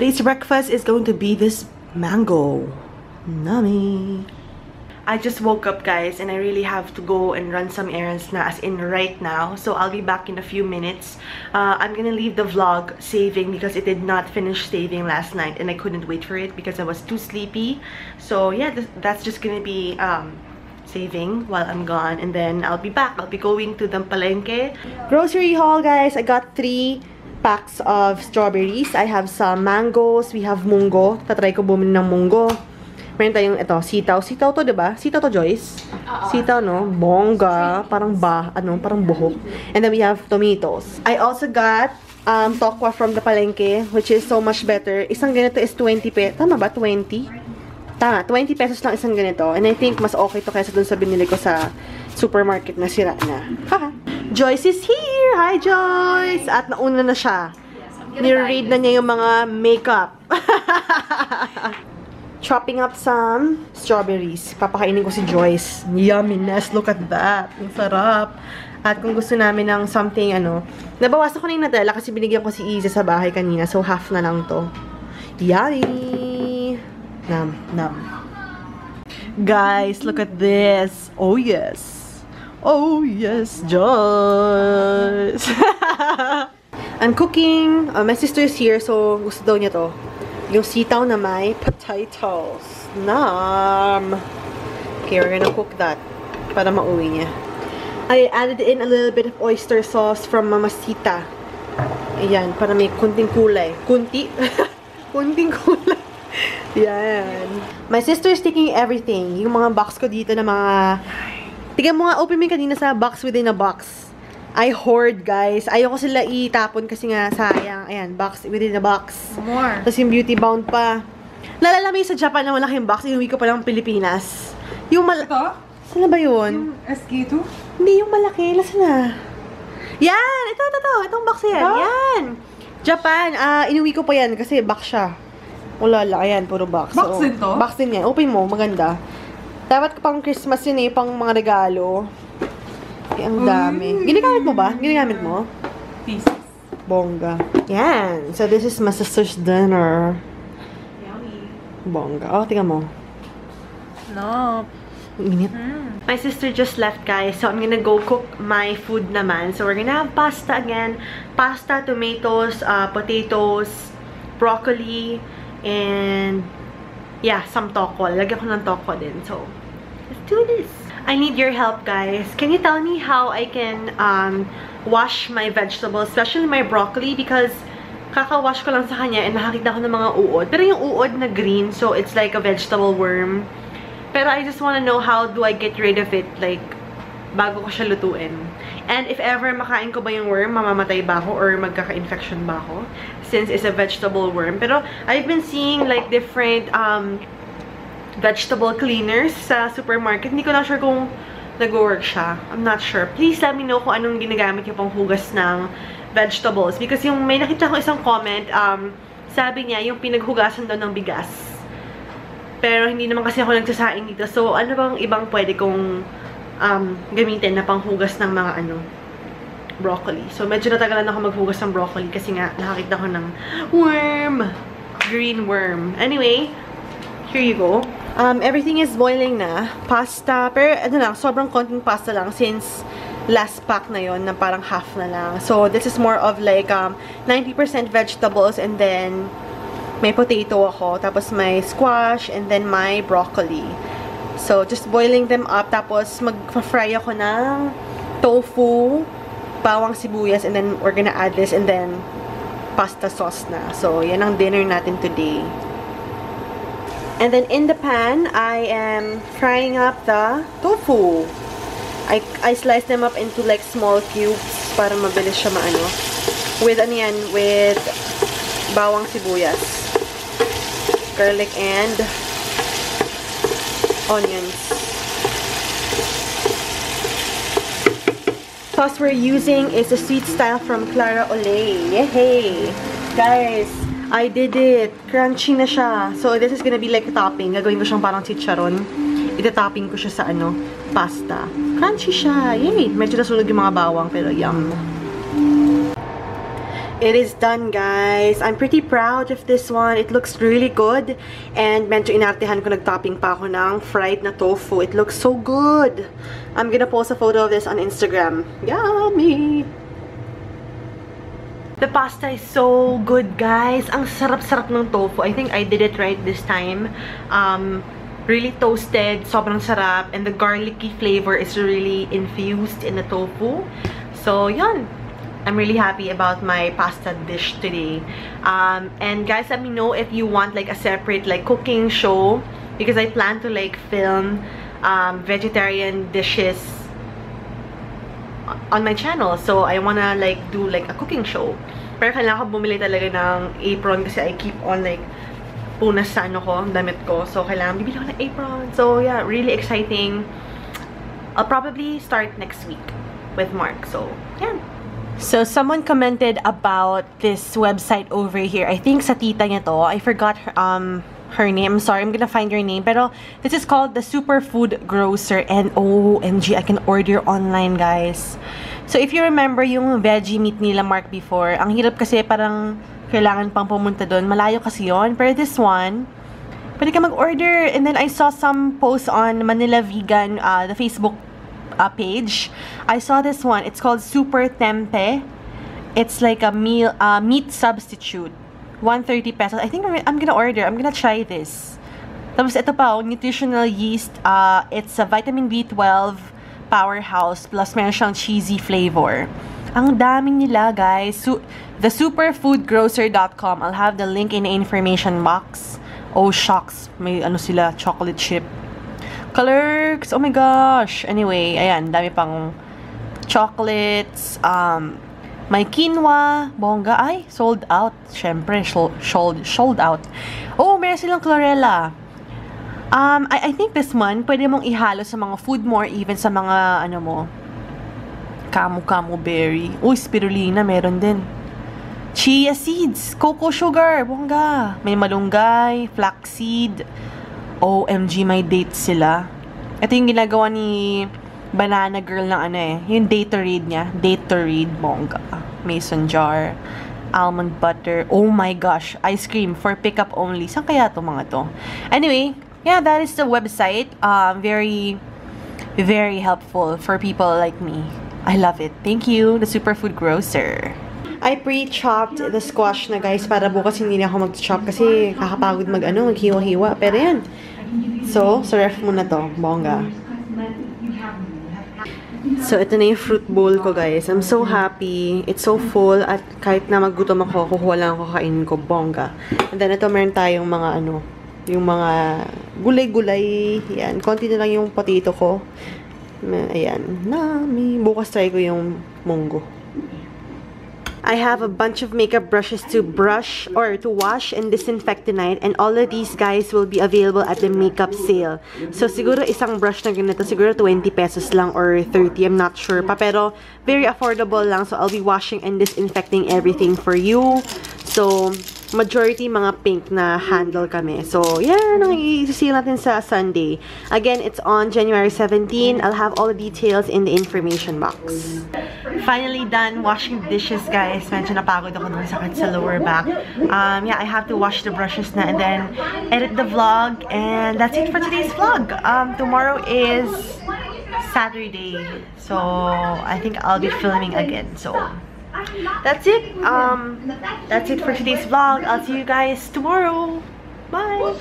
Today's breakfast is going to be this mango. Nummy. I just woke up, guys, and I really have to go and run some errands na, as in right now. So I'll be back in a few minutes. I'm gonna leave the vlog saving because it did not finish saving last night and I couldn't wait for it because I was too sleepy. So yeah, that's just gonna be saving while I'm gone, and then I'll be back. I'll be going to the palengke. Grocery haul, guys. I got 3 packs of strawberries. I have some mangoes. We have munggo. Tatry ko bumili ng munggo. Meron tayong ito, sitaw. Sitaw to, diba? Sitaw to, Joyce? Sitaw, no? Bongga. Parang parang buhok. And then we have tomatoes. I also got tokwa from the palengke, which is so much better. Isang ganito is 20 pesos. Tama ba? 20? Tama, 20 pesos lang isang ganito. And I think mas okay to kaysa dun sa binili ko sa supermarket na sira na. Haha. Joyce is here! Hi, Joyce! At nauna na siya. Nire-read na niya yung mga makeup. Chopping up some strawberries. Papakainin ko si Joyce. Yumminess. Look at that. Ang sarap. At kung gusto namin ng something, nabawasan ko na yung Nutella kasi binigyan ko si Iza sa bahay kanina. So, half na lang to. Yummy! Nam, nam. Guys, look at this. Oh, yes. Oh, yes, Joyce. I'm cooking. My sister's here, so gusto daw niya to. Yung sitaw na may potatoes. Nam! Okay, we're gonna cook that para mauwi niya. I added in a little bit of oyster sauce from Mamacita. Ayan, para may kunting kulay. Kunti? Kunting kulay. Yan. My sister's taking everything. Yung mga box ko dito na mga... Tignan mo nga, open mo kanina sa box within a box. I hoard, guys. Ayoko sila itapon kasi nga sayang. Ayan, box within a box. More. Tapos yung beauty bound pa. Nalala mo yung sa Japan na malaking box, inuwi ko pa lang Pilipinas. Yung Ito? Saan na ba yun? Yung SK2? Hindi, yung malaki. Lasa na. Yan! Ito. Itong box yan. Ito? Yan! Japan. Inuwi ko pa yan kasi box siya. Wala. Ayan, puro box. Box din to? Box din yan. Open mo. Maganda. Dapat pang Christmas yun pang mga regalo. Ang dami. Ginagamit mo ba? Ginagamit mo? Pieces. Bongga. Yan. So, this is my sister's dinner. Yummy. Bongga. Oh, tingnan mo. No. Init. My sister just left, guys. So, I'm gonna go cook my food naman. So, we're gonna have pasta again. Pasta, tomatoes, potatoes, broccoli, and yeah, some tokwa. Lagyan ko ng tokwa din. So, let's do this. I need your help, guys. Can you tell me how I can wash my vegetables, especially my broccoli, because kaka-wash ko lang sa kanya and nakakita ko ng mga uod. Pero yung uod na green, so it's like a vegetable worm. Pero I just wanna know how do I get rid of it, like, bago ko siya lutuin. And if ever makain ko ba yung worm, mamamatay ba ako or magkaka-infection ba ako? Since it's a vegetable worm. Pero I've been seeing like different vegetable cleaners sa supermarket. Hindi ko na sure kung nag-work siya. I'm not sure. Please let me know kung anong ginagamit yung panghugas ng vegetables. Because yung may nakita ko isang comment, sabi niya yung pinaghugasan daw ng bigas. Pero hindi naman kasi ako nagsasaing dito. So, ano bang ibang pwede kong gamitin na panghugas ng mga broccoli. So, medyo natagalan ako maghugas ng broccoli kasi nga nakakita ko ng worm. Green worm. Anyway, here you go. Everything is boiling na. Pasta. Pero, sobrang konting pasta lang since last pack na yon na parang half na lang. So, this is more of like 90% vegetables and then may potato ako. Tapos may squash and then my broccoli. So, just boiling them up. Tapos, mag-fry ako ng tofu, bawang sibuyas, and then we're gonna add this and then pasta sauce na. So, yan ang dinner natin today. And then in the pan, I am frying up the tofu. I slice them up into like small cubes para mabilis siya maano. With with bawang sibuyas, garlic, and onions. Sauce we're using is a sweet style from Clara Olay. Yay! Guys, I did it. Crunchy na siya. So, this is gonna be like a topping. Gagawin ko siyang parang chicharon. Ita-topping ko siya sa pasta. Crunchy siya. Yay! Medyo nasunog yung mga bawang, pero yum. It is done, guys. I'm pretty proud of this one. It looks really good. And medyo inartehan ko, nag-topping pa ako ng fried na tofu. It looks so good. I'm gonna post a photo of this on Instagram. Yummy! The pasta is so good, guys. Ang sarap-sarap ng tofu. I think I did it right this time. Really toasted, sobrang sarap. And the garlicky flavor is really infused in the tofu. So, yun. I'm really happy about my pasta dish today. And guys, let me know if you want like a separate like cooking show, because I plan to like film vegetarian dishes on my channel. So I wanna like do like a cooking show. Pero kailangan ko bumili talaga ng apron kasi I keep on like punas sa ano ko, damit ko. So kailangan bibili ko ng apron. So yeah, really exciting. I'll probably start next week with Mark. So yeah. So, someone commented about this website over here. I think sa tita niya to. I forgot her name. I'm sorry, I'm gonna find your name. Pero, this is called the Superfood Grocer. And OMG, I can order online, guys. So, if you remember yung veggie meat nila Mark before, ang hirap kasi parang kailangan pang pumunta doon. Malayo kasi yon. Pero this one, pwede ka mag-order. And then, I saw some posts on Manila Vegan, the Facebook page. I saw this one. It's called Super Tempe. It's like a meat substitute. 130 pesos. I think I'm gonna order. I'm gonna try this. Tapos ito pa, nutritional yeast. It's a vitamin B12 powerhouse plus meron siyang cheesy flavor. Ang dami nila, guys. Thesuperfoodgrocer.com. I'll have the link in the information box. Oh, shucks. May ano sila, chocolate chip. Clerks! Oh my gosh! Anyway, ayan, dami pang chocolates, may quinoa, bongga, ay, sold out. Syempre, sold out. Oh, meron silang chlorella. I think this one, pwede mong ihalo sa mga food more, even sa mga, ano mo, camu berry. Uy, spirulina, meron din. Chia seeds, cocoa sugar, bongga. May malunggay, flaxseed. OMG, may dates sila. Ito yung ginagawa ni Banana Girl ng ano eh. Yung Datorade niya. Datorade, bongga. Mason jar. Almond butter. Oh my gosh. Ice cream for pickup only. Saan kaya to mga to? Anyway, yeah, that is the website. Very, very helpful for people like me. I love it. Thank you, the Superfood Grocer. I pre-chopped the squash na, guys, para bukas hindi na ako mag-chop kasi kakapagod maghiwa-hiwa. Pero yan. So, sa ref muna to, bongga. So, ito na yung fruit bowl ko, guys. I'm so happy. It's so full. At kahit na maggutom ako, kukuha lang ako, kainin ko, bongga. And then, ito meron tayong mga yung mga gulay-gulay. Yan. Konti na lang yung potato ko. Ayan. Bukas try ko yung munggo. I have a bunch of makeup brushes to brush or to wash and disinfect tonight, and all of these, guys, will be available at the makeup sale. So siguro isang brush na ganito, siguro 20 pesos lang or 30, I'm not sure pa, pero very affordable lang. So I'll be washing and disinfecting everything for you. So majority mga pink na handle kami. So yan ang i-seal natin sa Sunday. Again, it's on January 17. I'll have all the details in the information box. Finally done washing dishes, guys. Medyo napagod ako dun, sakit sa lower back. Yeah, I have to wash the brushes na and then edit the vlog. And that's it for today's vlog. Tomorrow is Saturday. So I think I'll be filming again. So that's it. That's it for today's vlog. I'll see you guys tomorrow. Bye.